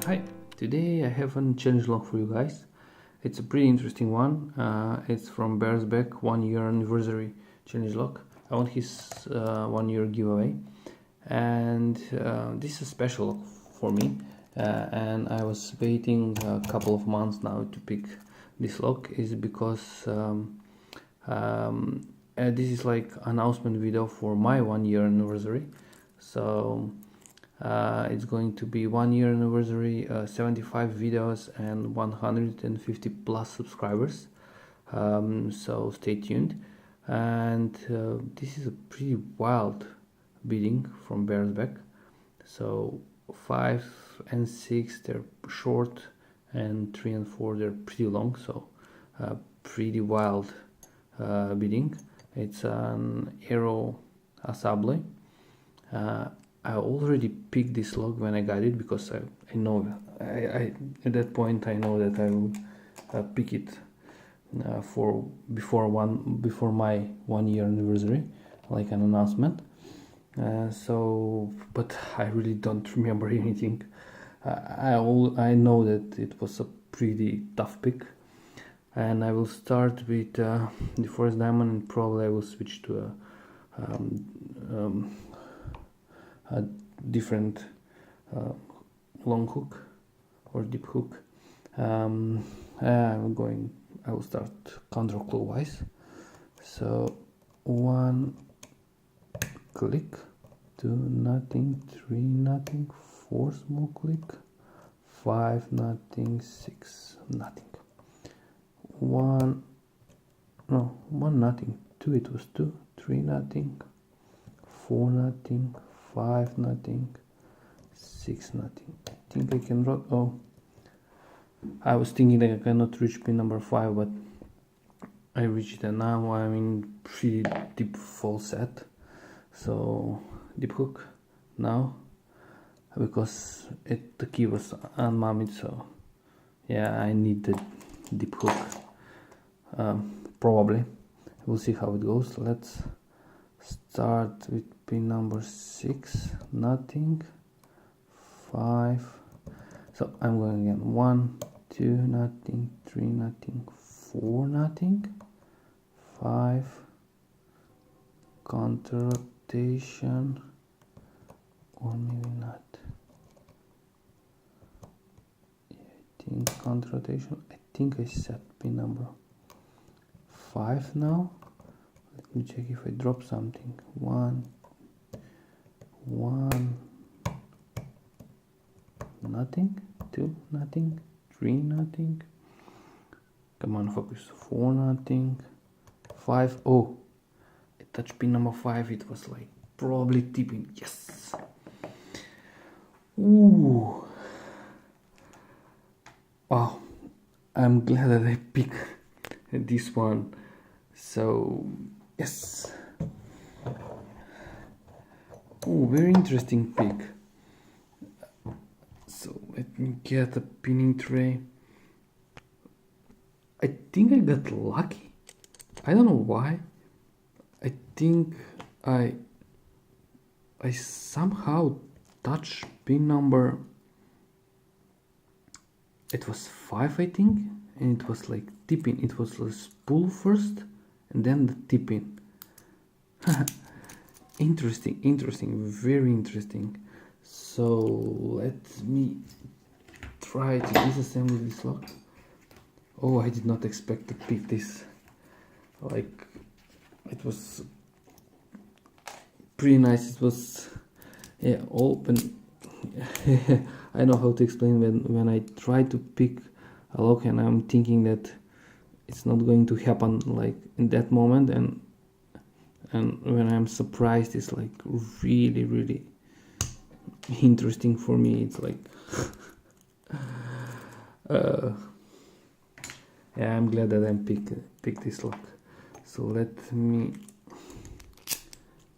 Hi, today I have a challenge log for you guys. It's a pretty interesting one. It's from Bearsback 1 year anniversary challenge log. I want his 1 year giveaway, and this is a special log for me. And I was waiting a couple of months now to pick this log, is because this is like announcement video for my 1 year anniversary. So it's going to be 1 year anniversary, 75 videos and 150 plus subscribers, so stay tuned. And this is a pretty wild bidding from Bearsback. So 5 and 6 they're short, and 3 and 4 they're pretty long, so pretty wild bidding. It's an Aero Assable. I already picked this log when I got it, because I know I at that point I know that I will pick it before my 1 year anniversary, like an announcement. So, but I really don't remember anything. I know that it was a pretty tough pick, and I will start with the first diamond, and probably I will switch to a different long hook or deep hook. I will start counterclockwise. So 1 click, 2 nothing, 3 nothing, 4 small click, 5 nothing, 6 nothing, 1 nothing, 2 it was 2, 3 nothing, 4 nothing, 5 nothing, 6 nothing. I think I can rock. Oh, I was thinking that I cannot reach pin number 5, but I reached it, and now I'm in pretty deep fall set. So deep hook now, because the key was unmummied, so yeah, I need the deep hook. Probably we'll see how it goes. Let's start with pin number 6, nothing, 5. So I'm going again, 1, 2 nothing, 3 nothing, 4 nothing, 5, counter rotation, or maybe not. I think counter rotation. I think I set pin number 5 now. Let me check if I drop something. 1, nothing, 2 nothing, 3 nothing, come on, focus, 4 nothing, 5. Oh, I touched pin number 5. It was like probably tipping. Yes. Ooh, wow, I'm glad that I picked this one. So yes. Oh, very interesting pick. So let me get a pinning tray. I think I got lucky. I don't know why. I think I somehow touched pin number, it was 5 I think, and it was like tipping. It was a spool first and then the tipping. Interesting, very interesting. So let me try to disassemble this lock. Oh, I did not expect to pick this. Like, it was pretty nice. It was, yeah, open. I know how to explain when I try to pick a lock and I'm thinking that it's not going to happen like in that moment, and when I'm surprised, it's like really interesting for me. It's like yeah, I'm glad that I picked this lock. So let me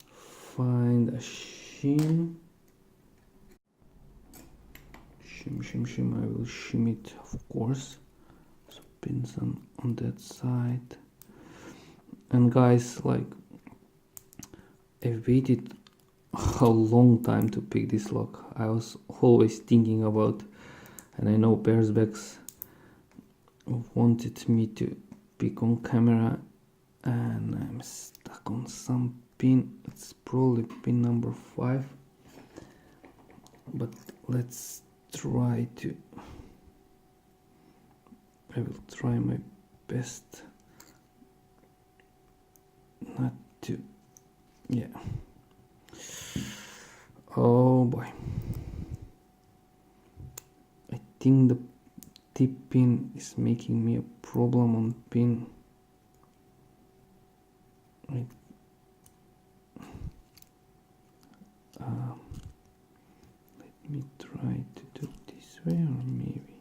find a shim. I will shim it, of course. So pins on that side. And guys, like, I've waited a long time to pick this lock. I was always thinking about and I know Bearsbacks wanted me to pick on camera, and I'm stuck on some pin. It's probably pin number 5, but let's try to, I will try my best not to, yeah. Oh boy, I think the tip pin is making me a problem on pin. Let me try to do it this way, or maybe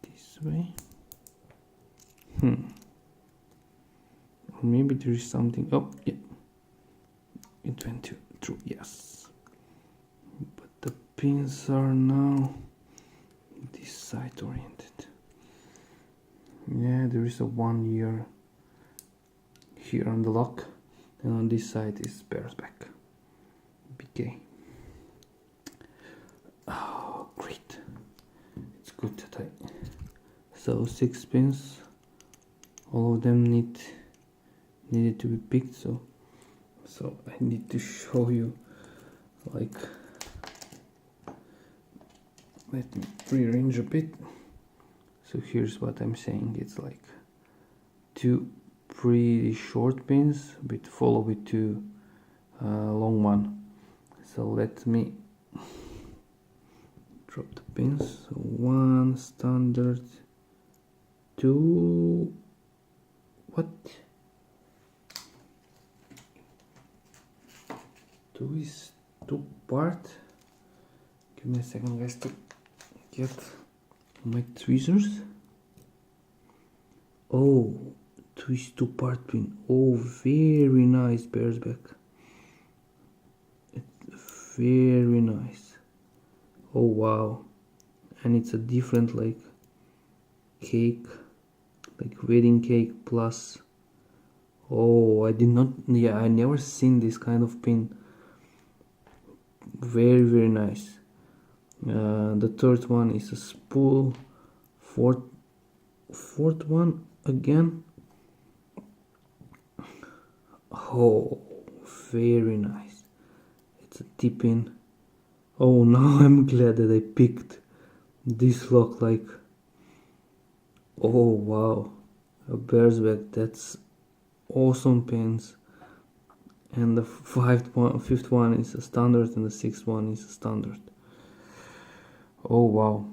this way. Or maybe there is something. Oh yeah, it went through. Yes, but the pins are now this side oriented. Yeah, there is a 1 year here on the lock, and on this side is Bearsback BK. Oh great, it's good that so 6 pins, all of them needed to be picked, so I need to show you, like, let me rearrange a bit. So here's what I'm saying. It's like 2 pretty short pins followed with 2 long one. So let me drop the pins. So 1 standard, 2, what? 2 is 2 part. Give me a second, guys, to get my tweezers. Oh, 2 is 2 part pin. Oh, very nice, Bearsback. It's very nice. Oh wow, and it's a different, like, cake, like wedding cake plus. Oh, I did not, yeah, I never seen this kind of pin. Very, very nice. The third one is a spool. Fourth one again. Oh, very nice. It's a tip in. Oh, now I'm glad that I picked this lock. Like, oh wow, a Bearsback. That's awesome pins. And the fifth one is a standard, and the 6th one is a standard. Oh wow,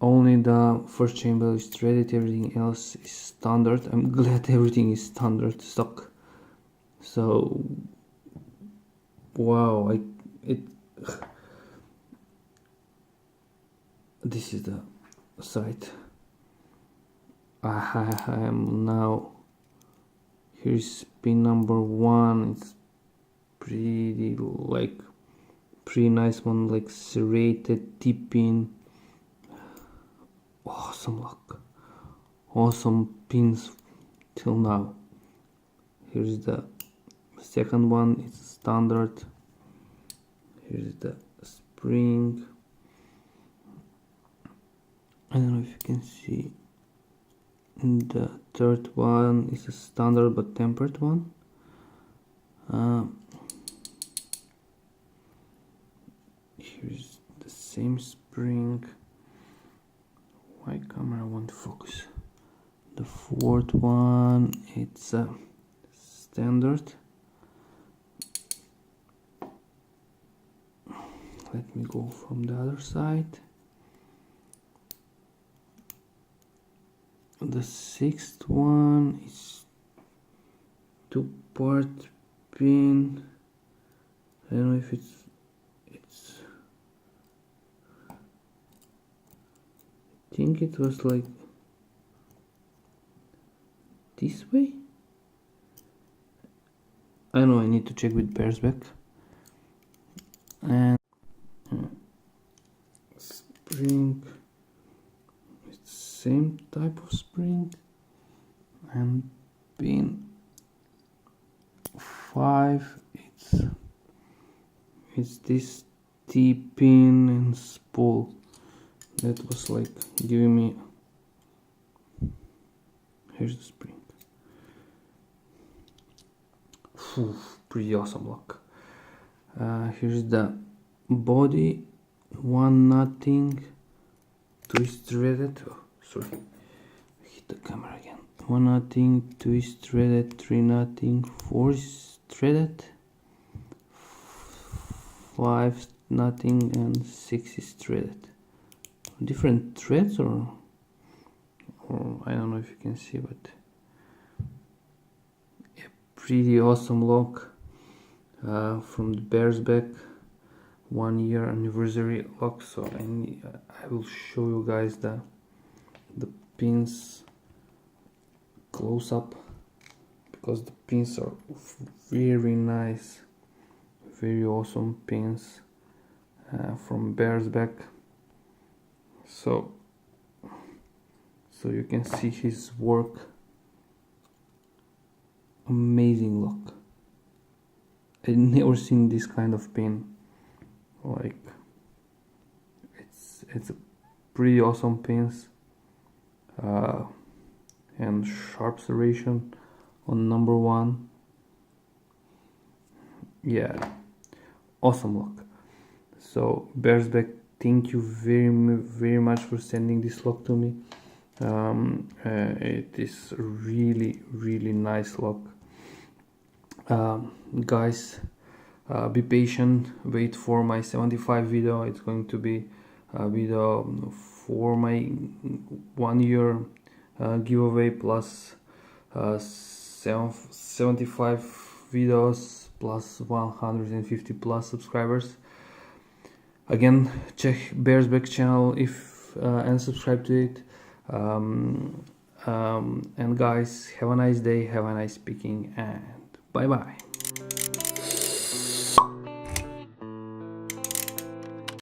only the first chamber is threaded, everything else is standard. I'm glad everything is standard stock. So wow, this is the side. I am now, here's pin number 1. It's pretty, like, pretty nice one, like serrated tip pin. Awesome lock, awesome pins till now. Here's the second one, it's standard. Here's the spring. I don't know if you can see. The third one is a standard but tempered one. Here's the same spring. Why camera won't focus? The fourth one, it's a standard. Let me go from the other side. The 6th one is 2 part pin. I don't know if it's I think it was like this way. I don't know, I need to check with Bearsback. And spring, it's same type of spring. And pin 5, it's this T pin and spool. that was like giving me. Here's the spring. Phew, pretty awesome lock. Here's the body, 1-0, twist threaded. Oh, sorry, hit the camera again. 1-0, twist threaded, 3-0, 4 threaded, 5-0, and 6 is threaded. Different threads, or I don't know if you can see, but yeah, pretty awesome lock from the Bearsback 1-year anniversary lock. So I will show you guys the pins close up, because the pins are very nice, very awesome pins from Bearsback. So you can see his work. Amazing lock. I've never seen this kind of pin. Like, it's a pretty awesome pins, and sharp serration on number 1. Yeah, awesome lock. So Bearsback, thank you very much for sending this lock to me. It is really nice lock. Guys, be patient, wait for my 75 video. It's going to be a video for my 1-year giveaway, plus 75 videos plus 150 plus subscribers. Again, check Bearsback channel if and subscribe to it. And guys, have a nice day, have a nice picking, and bye bye.